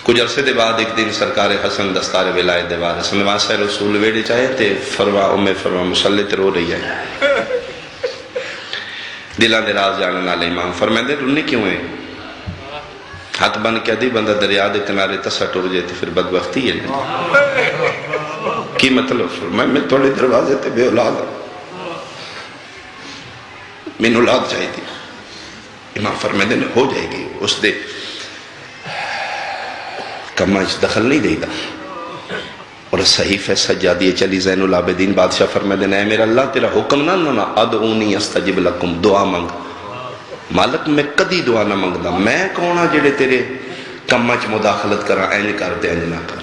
کچھ عرصے دے بعد ایک دن سرکار حسن دستار ولایت دے وارث نواسہ رسول ویڑے چاہے تے فرما مسلح تے رو رہی ہے دلان دے راز جاننے نالے امام فرمائے رنی کیوں ہیں ہاتھ بن کے دی بندہ دریا دے کنارے تسا ٹور جاتے پھر بدبختی ہے کی مطلب فرمائے میں تھوڑے دروازے تے بے اولاد میں اولاد چاہی تھی امام فرمائے دے ہو جائے گی اس دے کما اس دخل نہیں دے گا اور صحیفہ سجادی چلی زین العابدین بادشاہ فرمائے دینا ہے میرا اللہ تیرا حکم نہ نہ ادعونی استجب لکم دعا منگ مالک میں کدی دعا نہ منگ دا میں کونا جڑے تیرے کمچ مداخلت کرا اینج کرتے اینج نہ کر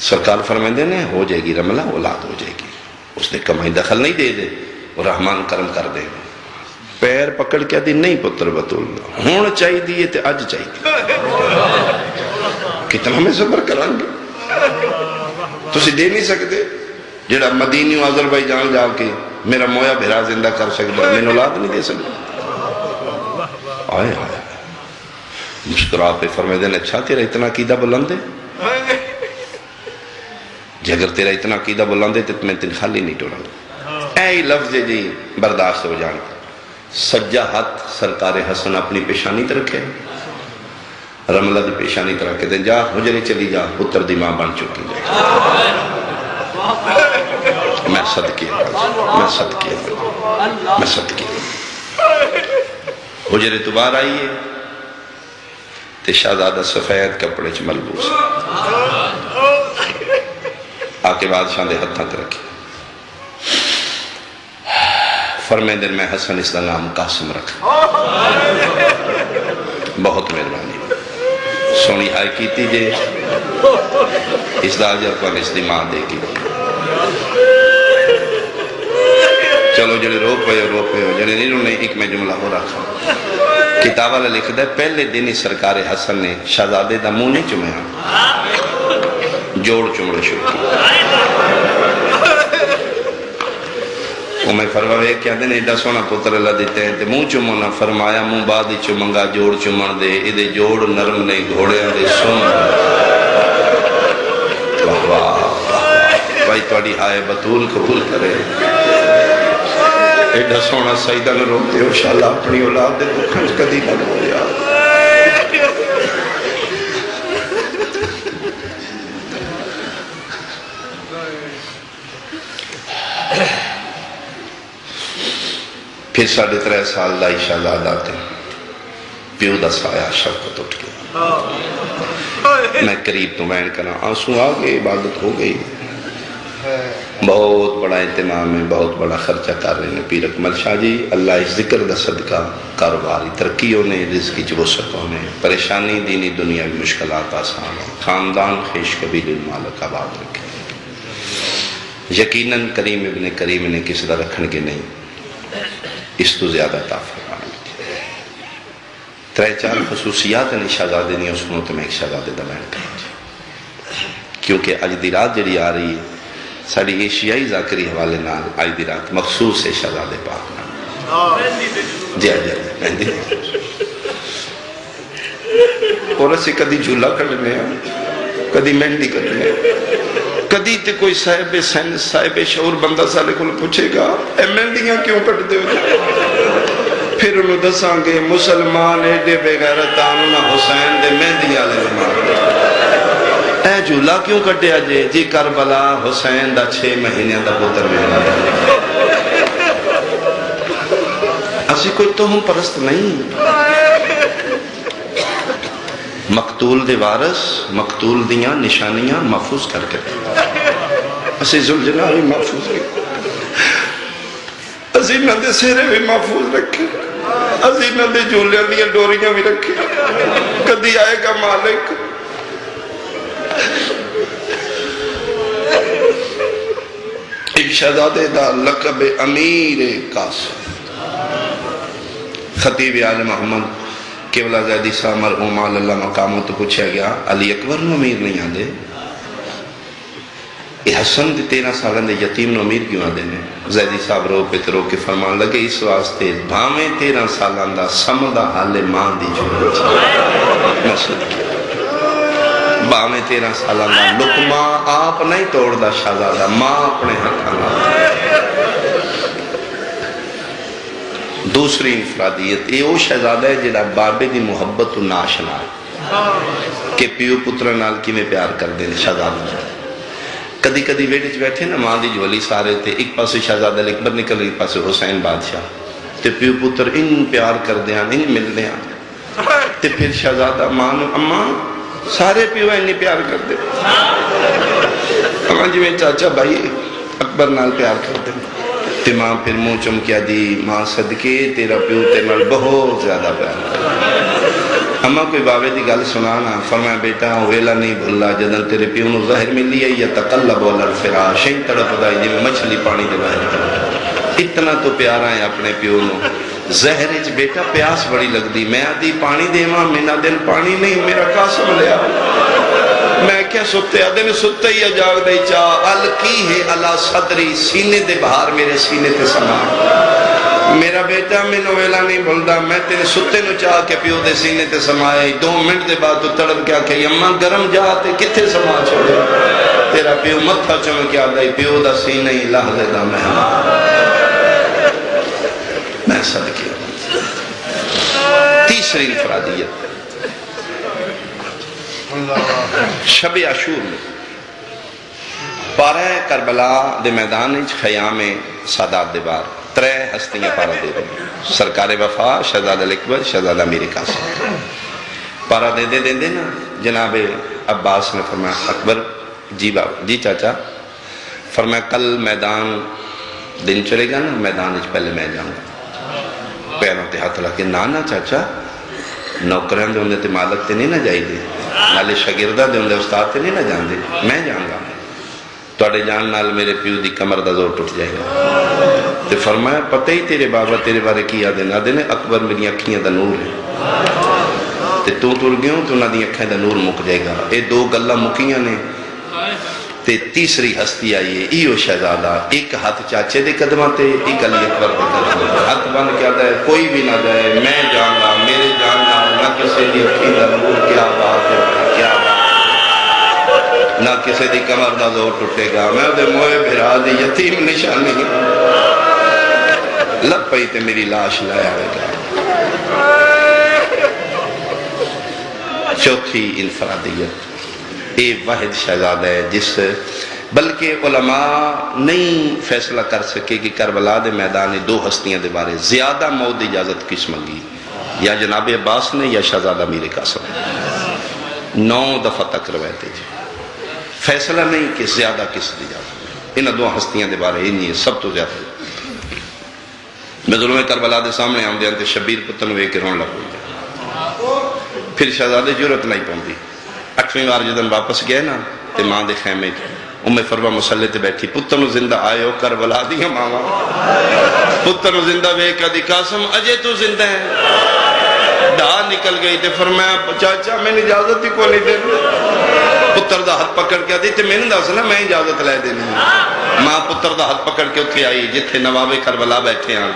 سرکار فرمائے دینا ہو جائے گی رملہ اولاد ہو جائے گی اس نے کمائی دخل نہیں دے دے اور رحمان کرم کر دے پیر پکڑ کے دی نہیں پتر بطول ہون چاہی دیئے تے آج چاہی دیئے کتنا ہمیں صبر کران گے تو اسے دے نہیں سکتے جڑا مدینی و آذربائیجان جا کے میرا مویا بھیرا زندہ کر سکتا میں اولاد نہیں دے سکتا آئے آئے مشکرہ پہ فرمائے دینا اچھا تیرا اتنا عقیدہ بلند ہے جی اگر تیرا اتنا عقیدہ بلند ہے تو میں تن خالی نہیں ٹوڑا گا اے لفظ جی برداشت ہو جانتا سجہ ہاتھ سرکار حسن اپنی پیشانی تے رکھے رملہ دی پیشانی تے رکھے دیں جا حجرے چلی جا پتر دی ماں بن چکی جائے میں صدقی حجرے تو بار آئیے تے شہزادہ سفید کپڑے چ ملبوس آکے بادشاہ دے ہتھاں تے رکھے فرمائے دن میں حسن اس کا نام قاسم رکھا بہت مہربانی سونی ہائی کیتی جے اس دا اجر پر اس دی ماں دے گی چلو جڑے رو پے ہو جڑے نہیں رونے ایک میں جملہ ہو رکھا کتاب والا لکھ دے پہلے دن ہی سرکار حسن نے شہزادے دا منہ نہیں چومیا جوڑ چمڑے شروع کی وہ میں فرمایا کیا دن ایڈا سونا پتر اللہ دیتے ہیں تے منہ چمنا فرمایا منہ بعد ہی چمنگا جوڑ چمن دے ادھے جوڑ نرم نے گھوڑے دے سن واہ واہ بھائی توڑی آئے بطول قبول کرے ایڈا سونا سیدہ نے روتے ہو شاءاللہ اپنی اولاد دے دکھنچ کدی نہ ہو یار پھر 3.5 سال لائی شہزادہ تے پیو دا سایہ شفقت اٹھ گیا میں قریب تو میں کہنا آنسو آگے عبادت ہو گئی بہت بڑا اہتمام ہے بہت بڑا خرچہ کر رہے ہیں پیر اکمل شاہ جی اللہ اس ذکر دا صدقہ کاروباری ترقی ہونے رزقی وسعت ہونے پریشانی دینی دنیا کی مشکلات آسان ہو خاندان خیش قبیل المالک آباد رکھے یقیناً کریم ابن کریم نے کسی دا رکھن کے نہیں اس تو زیادہ فرمانے ترے 4 خصوصیات ہیں شہزادے نہیں اس کو میں ایک شہزادے دا بیان کریں کیونکہ اج دی رات جڑی آ رہی ہے ساڑی ایشیائی ذاکری حوالے نال آج دی رات مخصوص ہے شہزادے پاک نال جی اور اسے کدی جھولا کھڑنے کدی مہندی کرنے کدی تے کوئی صاحب سن صاحب شعور بندہ سالے کو پوچھے گا اے مہندیاں کیوں کٹ دے ہو پھر انہوں دساں گے مسلمان ایڈے بے غیرتان نہ حسین دے مہندیاں لے مار اے جھولا کیوں کٹے آجے جی کربلا حسین دا 6 مہینے دا پتر ملنا اسی کوئی تو ہم پرست نہیں مقتول دے وارث مقتول دیاں نشانیاں محفوظ کر کے اسی زلجلہ بھی محفوظ رکھے اسی نہ دے سیرے بھی محفوظ رکھے اسی نہ دے جھولیاں دیا ڈوریاں بھی رکھے کدی آئے گا مالک ایک شہزادے دا لقب امیر قاسم خطیب آل محمد قبلہ زیدی صاحب مرحوم اللہ مقاموں تو پوچھا گیا علی اکبر نو امیر نہیں آدھے یہ حسن دی 13 سالوں دے یتیم نو امیر کیوں آدھے نے؟ زیدی صاحب رو پہ رو کے فرمان لگے اس واسطے بھاویں 13 سالوں دا سمدہ حال ماں دی جھوٹ بھاویں 13 سالوں دا لقمہ آپ نہیں توڑ دا شہزادہ ماں اپنے ہاتھاں دوسری انفرادیت یہ وہ شہزادہ ہے جڑا بابے دی محبت تو ناشنا ہے کہ پیو پتر نال کی میں پیار کر دیں شہزادہ کدی کدی بیٹے بیٹھے نا ماں دی جولی سارے تھے ایک پاسے شہزادہ اکبر نکل ایک پاسے حسین بادشاہ تے پیو پتر ان پیار کر دیا ان مل دیا تے پھر شہزادہ ماں اماں سارے پیو انہی پیار کر دے اماں جی میں چاچا بھائی اکبر نال پیار کر دے تے ماں پھر منہ چمکیا دی ماں صدقے تیرا پیو تیرے نال بہت زیادہ پیار کر اماں کوئی بابے دی گل سنانا فرمایا بیٹا ویلا نہیں بھلا جدن تیرے پیو نو ظاہر ملی ہے یا تقلب علی الفراش شئی تڑپ دائی جی میں مچھلی پانی دے باہر تڑپ اتنا تو پیارا ہے اپنے پیو نو زہر اچ بیٹا پیاس بڑی لگ دی میں آدھی پانی دے ماں مینا دن پانی نہیں میرا قاسم لیا میں کیا ستے آدھے میں ستے ہی جاگ دے چاہ الکی ہے علا صدری سینے دے بہار میرے سینے تے سما میرا بیٹا میں نویلا نہیں بھولدا میں تیرے ستے نو چاہ کے پیو دے سینے تے سمائے 2 منٹ دے بعد تو تڑپ کیا کہ اماں گرم جاتے کتھے سما چھوڑے تیرا پیو متھا چمکیا دائی پیو دا سینے ہی لحظے دا میں صدقے تیسری انفرادیت شب عاشور میں پارہ کربلا دے میدان خیام سادات دے بار 3 ہستیاں پارہ دے دیں سرکار وفا شہزادہ اکبر شہزادہ امیر قاسم پارہ دے دے نا جناب عباس نے فرمایا اکبر جی بابا جی چاچا فرمایا کل میدان دن چلے گا نا میدان پہلے میں جاؤں گا پیروں تے ہاتھ لگے نانا چاچا نوکران دے ہوندے تے مالک تے نہیں نہ جائی دے نالے شاگردہ دے ہوندے استاد تے نہیں نہ جان دے میں جاؤں گا توڑے جان نال میرے پیو دی کمر دا زور ٹوٹ جائے گا تے فرمایا پتہ ہی تیرے بابا تیرے بارے کیا دے نہ دینے اکبر میری اکھیاں دا نور ہے تے تو ٹر گئے ہوں تو نہ دی اکھیاں دا نور مک جائے گا اے 2 گلہ مکیاں نے تے تیسری ہستی آئیے ایو شہزادہ ایک ہاتھ چاچے دے قدمہ تے ایک علی اکبر دے قدمہ ہاتھ بند کیا ہے کوئی بھی نہ جائے میں جانگا میرے جانگا نہ کسی دی اکھی دا نور کیا بات ہے کیا بات نہ کسی دی کمر دا زور ٹوٹے گا میں دے موئے بھرا دی یتیم نشانی لب پئی تے میری لاش لائے آئے گا چوتھی انفرادیت اے واحد شہزادہ ہے جس بلکہ علماء نہیں فیصلہ کر سکے کہ کربلا دے میدان 2 ہستیاں دے بارے زیادہ موت اجازت کس منگی یا جناب عباس نے یا شہزادہ امیر قاسم 9 دفعہ تک روایتے جی فیصلہ نہیں کہ زیادہ کس دی اجازت ان 2 ہستیاں دے بارے ہی نہیں ہے سب تو زیادہ میں ظلم کربلا دے سامنے آم دے انتے شبیر پتن وے کے رون لگ ہوئی پھر شہزادہ جرت نہیں پہنچی 8ویں بار جدن واپس گئے نا تے ماں دے خیمے فرما مسلح تے بیٹھی پتر نو زندہ آئے ہو کربلا دیا ماما پتر نو زندہ بے کہا دی قاسم اجے تو زندہ ہے ڈھا نکل گئی تے فرمایا چاچا میں نے اجازت ہی کو نہیں دے پتر دا ہاتھ پکڑ کے دی تے میں نے دس نا میں اجازت لے دینی ماں پتر دا ہاتھ پکڑ کے اتھے آئی جتھے نواب کربلا بیٹھے ہیں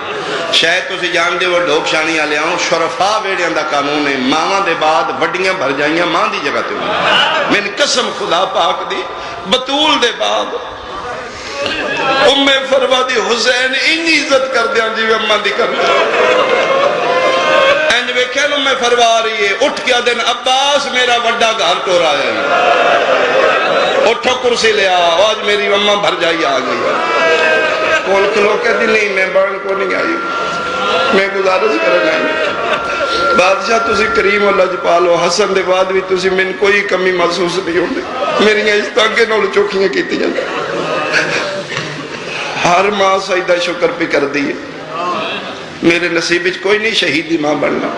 شاید تو سے جان دے وہ ڈھوک شانی آلے آؤں شرفا بیڑیاں دا قانون ہے ماما دے بعد وڈیاں بھر جائیاں ماں دی جگہ تے ہوئی میں نے قسم خدا پاک دی بطول دے بعد فروا دی حسین انی عزت کر دیا جی اماں دی کر دیا اینج ویکھے فروا رہی ہے اٹھ کیا دن عباس میرا وڈا گھر ٹور آیا ہے اٹھو کرسی لیا آج میری اماں بھر جائی آ گئی کول کھلو کہتی نہیں میں بڑھن کو نہیں آئی میں گزارش کرنا ہے بادشاہ تسی کریم و لجپال و حسن دے بعد بھی تسی من کوئی کمی محسوس نہیں ہوندے میری اس تانگے نول چوکھیاں کیتی جاندے ہر ماں سجدہ شکر پہ کر دیئے میرے نصیب وچ کوئی نہیں شہیدی ماں بننا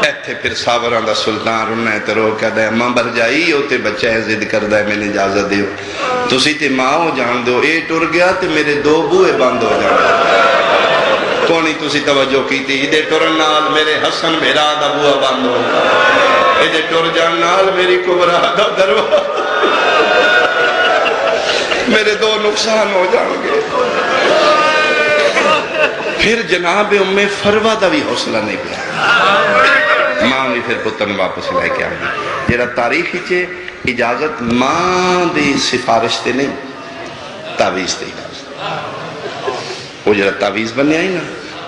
ایتھے پھر ساوران دا سلطان رنہ ہے ترو کہتا ہے ماں بر جائی ہوتے بچہ ہے ضد کردہ ہے میں نے اجازت دیو تسی تے ماں ہو جان دو اے ٹر گیا تے میرے 2 بوئے بند ہو جان کونی تسی توجہ کی تھی ادھے ٹرن نال میرے حسن بھیرا دا بوئے بند ہو ادھے ٹر جان نال میری کبرا دا دروا میرے دو نقصان ہو جان گے. پھر جناب ام فروہ دا بھی حوصلہ نہیں پیا. ماں بھی پھر پتر نے واپس لے کے آ گئی. جڑا تاریخ چ اجازت ماں دی سفارش تے نہیں، تعویز تے اجازت. وہ جڑا تعویز بنیا ہی نا،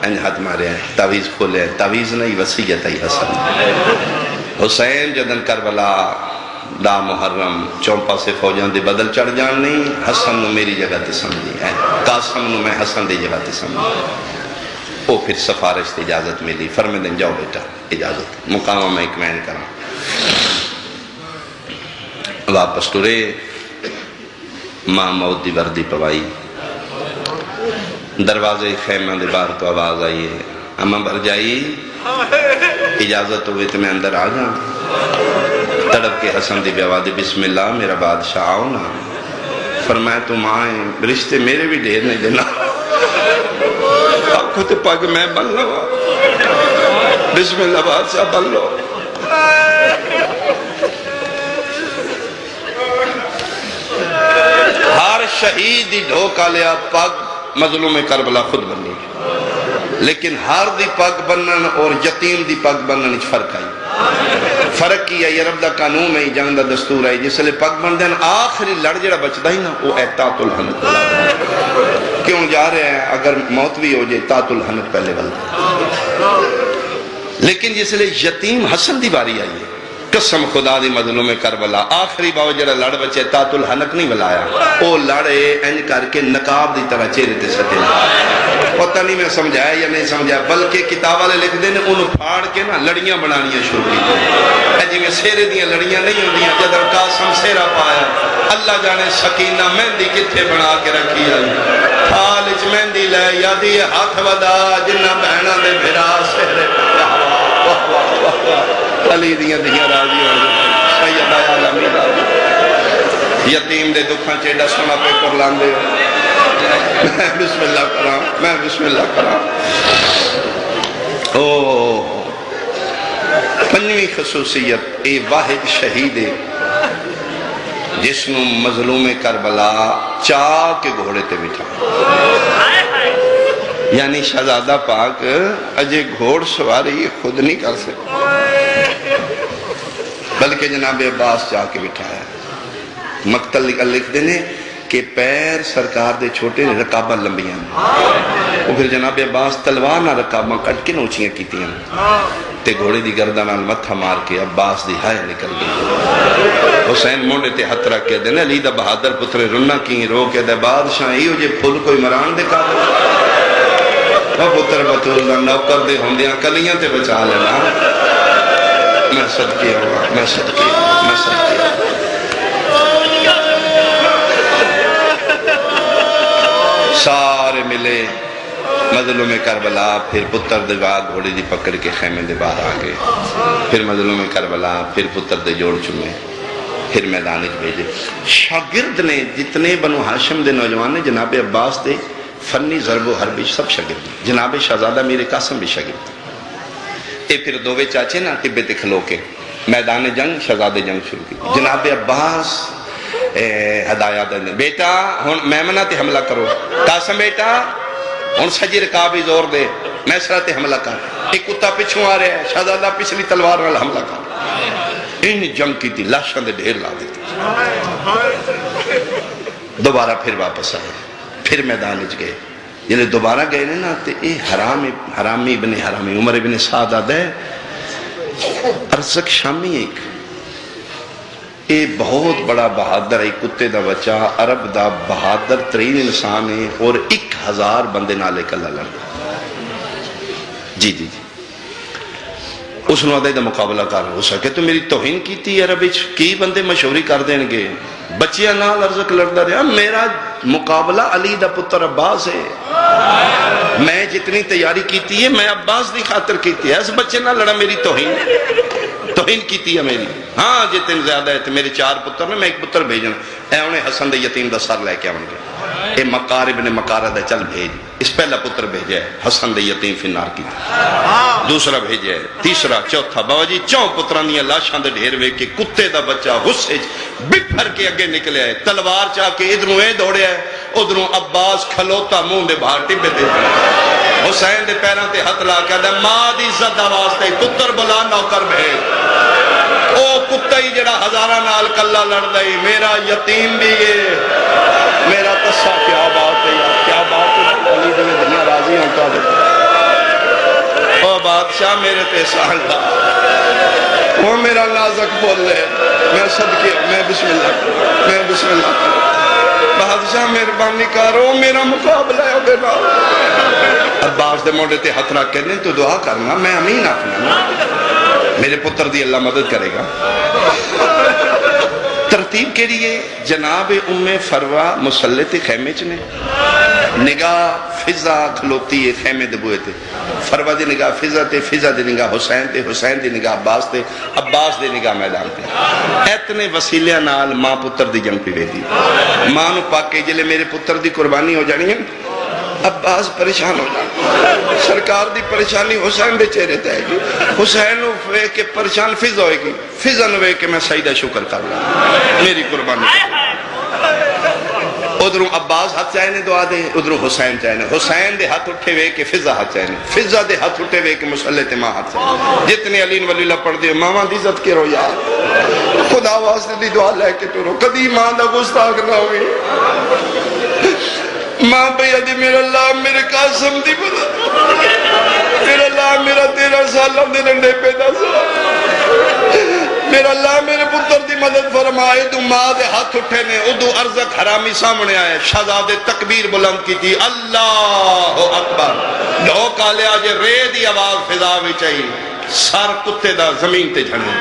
انج ہاتھ مارے ہیں، تعویز کھولے ہیں، تعویز نہیں وصیت ہی حسن. حسین جدن کربلا دا محرم چومپا سے فوجان دے بدل چڑھ جان نہیں، حسن نو میری جگہ تے سمجھی ہے، قاسم نو میں حسن دے جگہ تے سمجھی. وہ پھر سفارش تے اجازت ملی. فرمے دن جاؤ بیٹا اجازت، مقامہ میں اکمین کرا. واپس ٹرے. ماں موت دی وردی پوائی. دروازے خیمہ دے باہر تو آواز آئی ہے، اماں بھر جائی اجازت ہوئے تو میں اندر آ جاؤں. تڑپ کے حسن دی بیوہ دی بسم اللہ میرا بادشاہ آؤ نا. فرمایا تم آئیں، رشتے میرے بھی ڈھیر نہیں دینا. آپ کو تو پاک میں بن لو، بسم اللہ بادشاہ بن لو. ہر شہید دی ڈھوکا لیا پگ مظلوم کربلا خود بنی، لیکن ہر دی پگ بنن اور یتیم دی پگ بنن فرق آئی. فرق کی ہے، یہ رب دا قانون ہے، جنگ دا دستور ہے. جس لئے پگ بن دین آخری لڑ جڑا بچتا ہی نا، وہ احتاط الحنت. کیوں جا رہے ہیں؟ اگر موت بھی ہو جائے تاط الحنت پہلے بلتا. لیکن جس لئے یتیم حسن دی باری آئی ہے، قسم خدا دی مظلوم کربلا آخری باو جڑا لڑ بچے تاط الحنک نہیں بلایا. وہ لڑے انج کر کے نقاب دی طرح چہرے تے سٹے. پتہ نہیں میں سمجھایا یا نہیں سمجھایا، بلکہ کتاب والے لکھ دیں انہوں پھاڑ کے نا لڑیاں بنانیاں شروع کی. جی میں سیرے دیاں لڑیاں نہیں ہوندیاں. جدر قاسم سیرہ پایا، اللہ جانے سکینہ مہندی کتھے بنا کے رکھی آئی. حال اچ مہندی لے یادی ہاتھ ودا جنہ بہنہ دے بھرا سیرے. علی دیاں دیاں راضی ہو گئے، سیدہ عالمی راضی. یتیم دے دکھاں چیڈا سونا پہ قرلان دے. میں بسم اللہ کرام، میں بسم اللہ کرام. پنجویں خصوصیت، اے واحد شہید ہے جس نو مظلوم کربلا چاہ کے گھوڑے تے بٹھا. یعنی شہزادہ پاک اجے گھوڑ سواری خود نہیں کر سکتے، بلکہ جناب عباس چاہ کے بٹھایا. مقتل لکھ دینے کہ پیر سرکار دے چھوٹے نے، رکابہ لمبیاں. وہ پھر جناب عباس تلوار نہ رکابہ کٹ کے نوچیاں کیتیاں تے گھوڑے دی گردن نال متھا مار کے عباس دی ہائے نکل گئی. حسین مونڈے تے ہتھ رکھ کے دینے علی دا بہادر پتر رنہ کی رو کے دے بادشاہ ایو جے پھول کوئی مران دے قابل. وہ پتر بطول دا نوکر دے ہوندیاں کلیاں تے بچا لینا. میں صدقے ہوا، میں صدقے ہوا، میں صدقے ہوا. سارے ملے مظلوم کربلا. پھر پتر دے بعد گھوڑی دی پکڑ کے خیمے دے باہر آگئے. پھر مظلوم کربلا، پھر پتر دے جوڑ چمے، پھر میدان بھیجے. شاگرد نے جتنے بنو ہاشم دے نوجوان نے جناب عباس دے فنی ضرب و حربی سب شاگرد. جناب شہزادہ میر قاسم بھی شاگرد. اے پھر دووے چاچے نا ٹبے تے کھلو کے میدان جنگ شہزادے جنگ شروع کی. جناب عباس ہدایات دے بیٹا ہن میمنہ تے حملہ کرو. قاسم بیٹا ہن سجی رکابی زور دے، میسرہ تے حملہ کر. ایک کتا پچھوں آ رہا ہے، شہزادہ پچھلی تلوار والا حملہ کر. ان جنگ کی تھی، لاشاں دے ڈھیر لا دیتی. دوبارہ پھر واپس آئے، پھر میدان وچ گئے. جلے دوبارہ گئے نا تے اے حرامی ابن حرامی عمر ابن سعد آدھا ہے ارزق شامی ایک. اے بہت بڑا بہادر ہے، کتے دا بچہ عرب دا بہادر ترین انسان ہے اور 1000 بندے نالے کلا لڑ. جی جی جی اس نے آدھے دا مقابلہ کر ہو سکے تو میری توہین کی تھی. عرب کی بندے مشہوری کر دیں گے، بچیاں نال ارزق لڑتا رہا. میرا مقابلہ علی دا پتر عباس ہے. میں جتنی تیاری کیتی ہے میں عباس دی خاطر کیتی ہے. اس بچے نہ لڑا، میری توہین کیتی ہے میری. ہاں جتنے زیادہ ہے تو میرے 4 پتر نے، میں ایک پتر بھیجنا. اے انہیں حسن دے یتیم دا سر لے کے آؤں گے. اے مقارب نے مقارد ہے چل بھیج اس پہلا پتر بھیجے حسن دے یتیم فنار کی دوسرا بھیجے تیسرا چوتھا بابا جی چوں پتران دیا لاشاں دے ڈھیر وے کے کتے دا بچہ غصے بپھر کے اگے نکلے آئے تلوار چاہ کے ادھروں اے دوڑے آئے ادھروں عباس کھلوتا منہ دے باہر ٹبے دے حسین دے پیران تے ہتھ لا کے ماں دی عزت دا واسطے پتر بلا نوکر بھیج او کتا ہی جڑا ہزارہ نال کلا لڑ دئی میرا یتیم بھی ہے میرا تسا کیا بات ہے یار کیا بات ہے علی دے دنیا راضی ہوں تو دے او بادشاہ میرے تے سال دا وہ میرا نازک بول لے میں صدقے میں بسم اللہ بادشاہ مہربانی کرو میرا مقابلہ ہے دے نا عباس دے موڑے تے ہتھ رکھ کے تو دعا کرنا میں امین آفنا میرے پتر دی اللہ مدد کرے گا ترتیب کے لیے جناب ام فروہ مسلط خیمے چنے نگاہ فضا کھلوتی ہے خیمے دبوئے تھے فروہ دی نگاہ فضا تے فضا دی نگاہ حسین تے حسین دی نگاہ عباس تے عباس دی نگاہ میدان تے اتنے وسیلے نال ماں پتر دی جنگ پہ دی ماں نو پاک کے جلے میرے پتر دی قربانی ہو جانی ہے عباس پریشان ہو جانا سرکار دی پریشانی حسین دے چہرے تے گی حسین نو وے کے پریشان فضا ہوئے گی فضا نو وے کے میں سیدہ شکر کر رہا میری قربانی ادھروں عباس ہاتھ چاہنے دعا دے ادھروں حسین چاہنے حسین دے ہاتھ اٹھے وے کے فضا ہاتھ چاہنے فضا دے ہاتھ اٹھے وے کے مسلط ماں ہاتھ چاہنے جتنے علین ولی اللہ پڑھ دے ماما دی عزت کے رو یار خدا واسطے دی دعا لے کے تو رو کدی ماں دا گستاخ نہ ہوئی ماں بھیا دی میرا اللہ میرے قاسم دی بدا میرا اللہ میرا 13 سال دے لنڈے پیدا سا میرا اللہ میرے پتر دی مدد فرمائے تو ماں دے ہاتھ اٹھے نے ادو ارزق حرامی سامنے آئے شہزادے تکبیر بلند کی تھی اللہ اکبر لو کالے آجے رے دی آواز فضا بھی چاہیے سار کتے دا زمین تے جھنے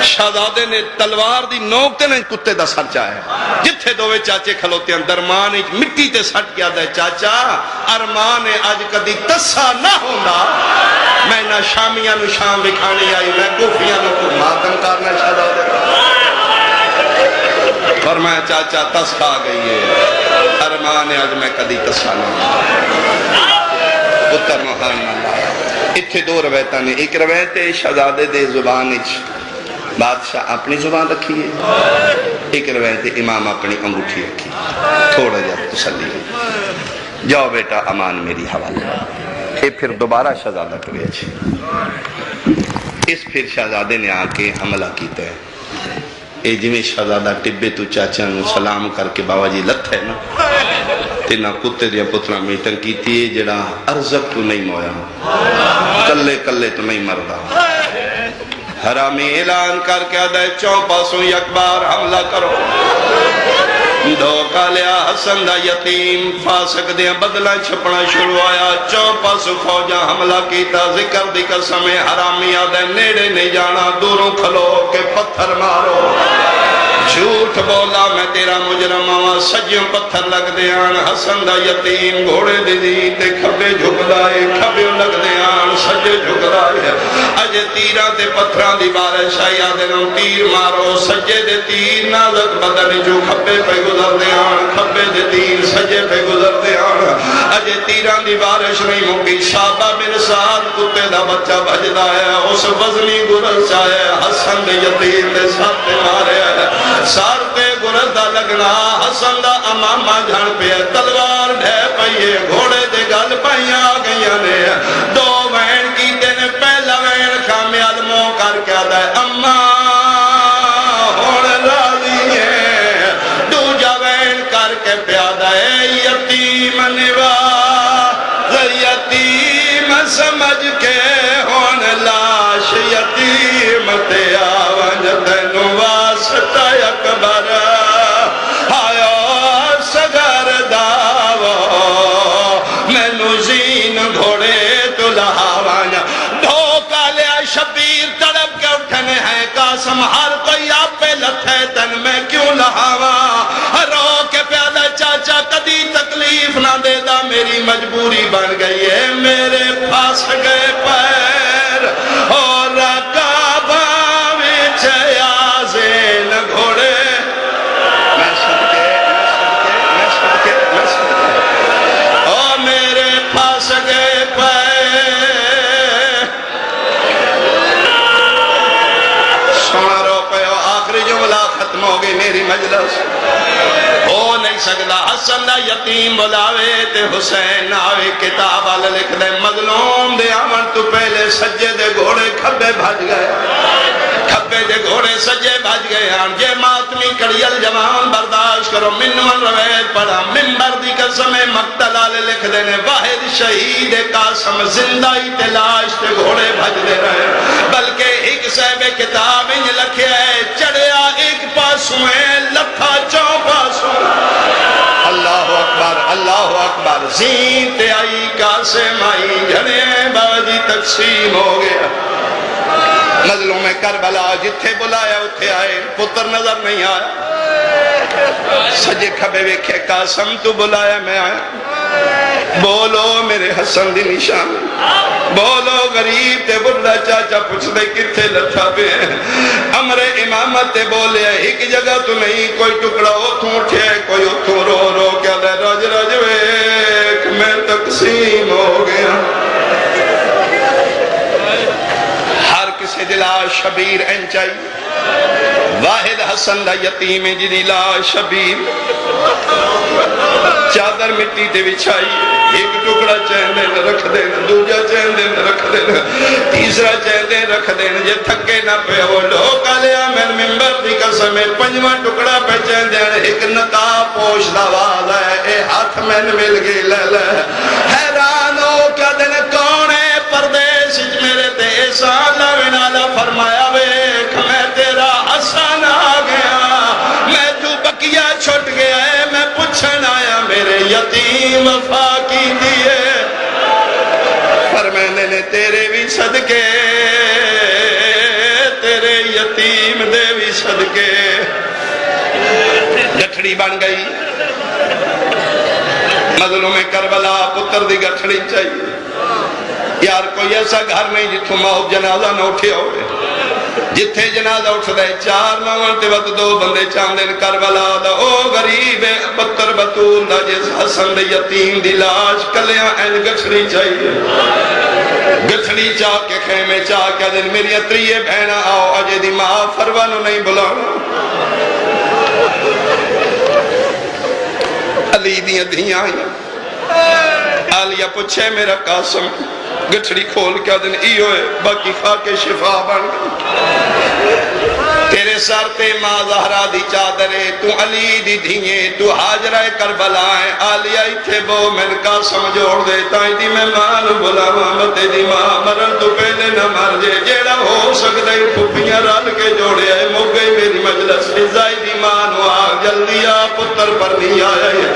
شہزادے نے تلوار دی نوکتے نے کتے دا سر چاہے جتھے دووے چاچے کھلوتے ہیں درمان ایک مٹی تے سٹ کیا دے چاچا ارمان آج کدی تسا نہ ہونا میں نہ شامیاں نو شام بکھانے آئی میں کوفیاں نو کو ماتم کرنا شہزادے فرمایا چاچا تس کھا گئی ہے ارمان آج میں کدی تسا نہ ہونا پتر مہان اللہ اتھے دو روایتاں نے ایک روایت ہے شہزادے دے زبان بادشاہ اپنی زبان رکھی ہے ایک روایت ہے امام اپنی انگوٹھی رکھی تھوڑا جا تسلی جاؤ بیٹا امان میری حوالے یہ پھر دوبارہ شہزادہ کرے اچھے اس پھر شہزادے نے آ کے حملہ کیتا ہے اے جمیں شہزادہ ٹبے تو چاچا نو سلام کر کے بابا جی لت ہے نا تینا کتے دیا پترہ میٹن کی تھی جڑا ارزق تو نہیں مویا کلے کلے تو نہیں مردہ حرامی اعلان کر کے آدھے چون پاسوں یک بار حملہ کرو دھوکا لیا حسن دا یتیم فاسق دیا بدلہ چھپنا شروع آیا چون پاسوں فوجہ حملہ کیتا ذکر دی قسم حرامی آدھے نیڑے نہیں جانا دوروں کھلو کے پتھر مارو جھوٹ بولا میں تیرا مجرم آواں سجیوں پتھر لگ دیان حسن دا یتیم گھوڑے دے دی تے کھبے جھک دائے کھبے لگ دیان سجے جھک دائے اجے تیرہ تے پتھران دی بارش آئی آدھے نو تیر مارو سجے دے تیر نازک بدن جو کھبے پہ گزر دیان کھبے دے تیر سجے پہ گزر دیان اجے تیران دی بارش نہیں مکی شابہ میرے ساتھ کتے دا بچہ بجدہ ہے اس وزنی گرل چاہے حسن دے یتیم دے ساتھ مارے سارتے گرزدہ لگنا حسن دا امامہ جھڑ پہ تلوار ڈھے پئیے گھوڑے دے گل پائیاں گئیاں نے دو وین کی دن پہلا وین کامیال مو کر کے آدھا ہے اماں ہوڑ راضی ہے دوجہ وین کر کے پیادہ ہے یتیم نواز یتیم سمجھ کے ہون لاش یتیم تے آونج تنواز اکبر آیا سگر داو میں نزین گھوڑے تو لہاوانا دھوکا لیا شبیر تڑپ کے اٹھنے ہیں قاسم ہر کوئی آپ پہ لت ہے تن میں کیوں لہاوا رو کے پیادہ چاچا کدی تکلیف نہ دے دا میری مجبوری بن گئی ہے میرے پاس گئے پیر اور رکابہ وچ بلا ختم ہو گئی میری مجلس ہو نہیں سکتا حسن دا یتیم بلاوے تے حسین آوے کتاب والا لکھ دے مظلوم دے آمن تو پہلے سجے دے گھوڑے کھبے بھج گئے کھبے دے گھوڑے سجے بھج گئے جے ماتمی کڑیل جوان برداشت کرو منون روایت پڑھا منبر دی قسم مقتل والے لکھ دینے واحد شہید قاسم زندائی تلاش تے گھوڑے بھج دے رہے بلکہ ایک صاحب کتاب انج لکھے ہے چڑھیا ایک پاسوں ہے لکھا چوں پاسوں اللہ اکبر زین تے آئی قاسم آئی جھنے باجی تقسیم ہو گیا مظلوم کربلا جتھے بلایا اتھے آئے پتر نظر نہیں آیا سجے کھبے ویکھے قاسم تو بلایا میں آیا بولو میرے حسن دی نشان بولو غریب تے بڑھا چاچا پوچھ دے کتھے لٹھا پہ امر امامت تے بولے ایک جگہ تو نہیں کوئی ٹکڑا اتھوں اٹھے کوئی اتھوں رو رو کیا دے رج رج ویک میں تقسیم ہو گیا ہر کسی دلا شبیر انچائی واحد حسن دا یتیم جدی لا شبیر چادر مٹی تے بچھائی ایک ٹکڑا چین دین رکھ دین دوجا چین دین رکھ دین تیسرا چین دین رکھ دین جے تھکے نہ پہ وہ لوگ آلیا میں ممبر دی قسم پنجواں ٹکڑا پہ چین دین ایک نقاب پوش دواز ہے اے ہاتھ میں مل گئی لے حیران ہو کیا دن کون ہے پردیس میرے تے احسان لاوینالا فرمایا ویکھ میں تیرا حسن آ گیا میں تو بکیا چھوٹ گیا ہے میں پوچھن آیا میرے یتیم وفا کی دیئے فرمانے نے تیرے بھی صدقے تیرے یتیم دے بھی صدقے گٹھڑی بن گئی مظلوم کربلا پتر دی گٹھڑی چاہیے یار کوئی ایسا گھر نہیں جتھوں موت جنازہ نہ اٹھے ہوئے جتھے جنازہ اٹھ دے چار نوان تے وقت دو بندے چاندے کربلا دا او غریب پتر بطول دا جس حسن دے یتیم دی لاش کلیاں این گٹھڑی چاہیے گٹھڑی چاہ کے خیمے چاہ کے دن میری اتریے بہنا آؤ اجے دی ماں فروانو نہیں بلانا علی دیاں دھیاں آلیا پوچھے میرا قاسم گٹھڑی کھول کیا دن ای ہوئے باقی خاک شفا بن گئی تیرے سر تے ماں زہرا دی چادرے تو علی دی دھیئے تو حاجرہ کربلائیں آلیا ایتھے بو میں قاسم جوڑ دے تائیں دی میں مال بلاواں متے دی ماں مرن تو پہلے نہ مر جے جیڑا ہو سکتا ہے پھپیاں رل کے جوڑے آئے مو گئی میری مجلس فضائی دی ماں نو آگ جلدی آ پتر پر نہیں آیا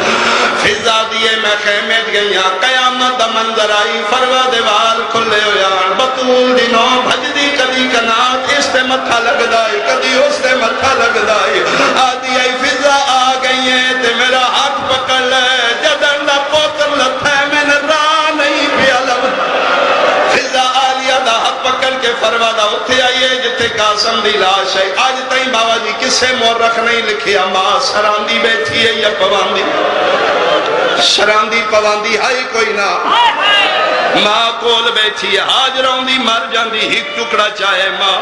فضا دیئے میں خیمت گئیاں قیامت دا منظر آئی فروا دیوال کھلے ہویاں بطول دی نو بھج دی کدی کنات اس تے متھا لگ دائی کدی اس تے متھا لگ دائی آدھی آئی فضا آ گئی ہے تے میرا ہاتھ پکڑ لے جدن دا پوتر لتھے میں نے راہ نہیں پیا لب فضا آلیا دا ہاتھ پکڑ کے فروا دا اتھے آئیے جتے قاسم دی لاش ہے آج تائیں بابا جی کسے مورخ نہیں لکھیا ماں سراندی بیٹھی ہے یا پواندی شراندی پواندی ہائی کوئی نہ ماں کول بیٹھی ہے آج روندی مر جاندی ایک ٹکڑا چاہے ماں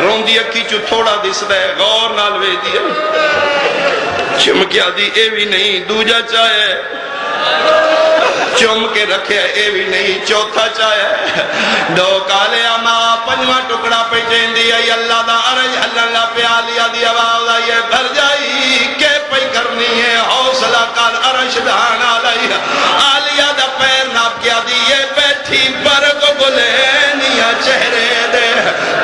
روندی اکی چو تھوڑا دس دے غور نال وے دیا چمکیا دی اے بھی نہیں دوجا چاہے چم کے رکھے اے بھی نہیں چوتھا چاہے دو کالے ماں پنجواں ٹکڑا پہ چین دیا اللہ دا عرج اللہ پہ آلیا دی آواز آئی ہے بھر جائی کہ پہ کرنی ہے حوصلہ کال عرش دہان آلائی آلیا دا پیر ناپ کیا دیئے بیٹھی برگ بلینیا چہرے دے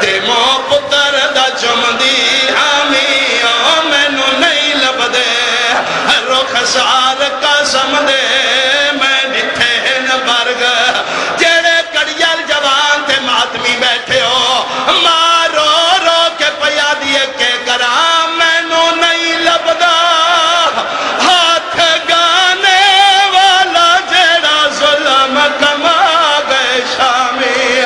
تے مو پتر دا چم دی آمی میں نو نہیں لب دے رخ سار قاسم دے جیڑے کڑیل جوان تھے ماتمی بیٹھے ہو ماں رو رو کے پیا دیئے کے کرا میں نو نہیں لبدا ہاتھ گانے والا جیڑا ظلم کما گئے شامی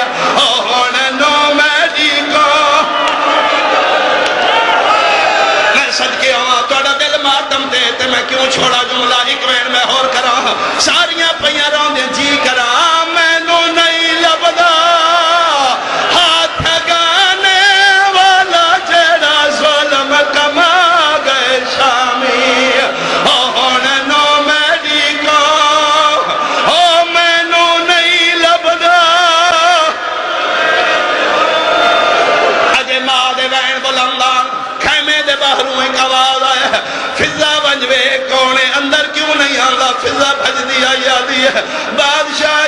آئی آدھی ہے بادشاہ